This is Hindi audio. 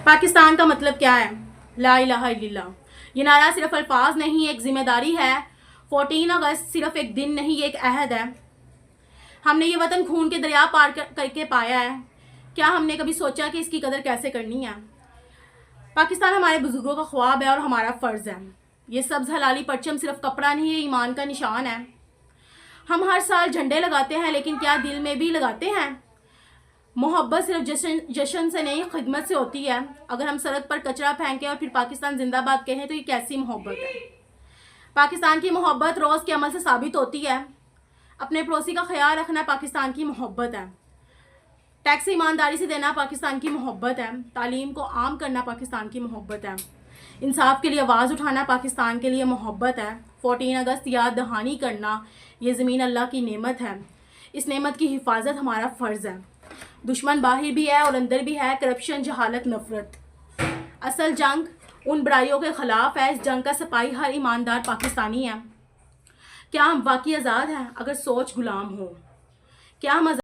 पाकिस्तान का मतलब क्या है? ला इलाहा इल्लल्लाह। ये नारा सिर्फ अल्फाज नहीं, एक जिम्मेदारी है। 14 अगस्त सिर्फ एक दिन नहीं, ये एक अहद है। हमने ये वतन खून के दरिया पार करके पाया है। क्या हमने कभी सोचा कि इसकी कदर कैसे करनी है? पाकिस्तान हमारे बुजुर्गों का ख्वाब है और हमारा फ़र्ज़ है। ये सब्ज़ हलाली परचम सिर्फ कपड़ा नहीं है, ईमान का निशान है। हम हर साल झंडे लगाते हैं, लेकिन क्या दिल में भी लगाते हैं? मोहब्बत सिर्फ जश्न से नहीं, खिदमत से होती है। अगर हम सड़क पर कचरा फेंकें और फिर पाकिस्तान जिंदाबाद कहें तो ये कैसी मोहब्बत है? पाकिस्तान की मोहब्बत रोज़ के अमल से साबित होती है। अपने पड़ोसी का ख्याल रखना पाकिस्तान की मोहब्बत है। टैक्स ईमानदारी से देना पाकिस्तान की मोहब्बत है। तालीम को आम करना पाकिस्तान की मोहब्बत है। इंसाफ के लिए आवाज़ उठाना पाकिस्तान के लिए मोहब्बत है। 14 अगस्त याद दहानी करना, ये ज़मीन अल्लाह की नेमत है। इस नेमत की हिफाजत हमारा फ़र्ज़ है। दुश्मन बाहर भी है और अंदर भी है, करप्शन, जहालत, नफरत। असल जंग उन बुराइयों के ख़िलाफ़ है। इस जंग का सिपाही हर ईमानदार पाकिस्तानी है। क्या हम वाकई आज़ाद हैं अगर सोच गुलाम हो? क्या हम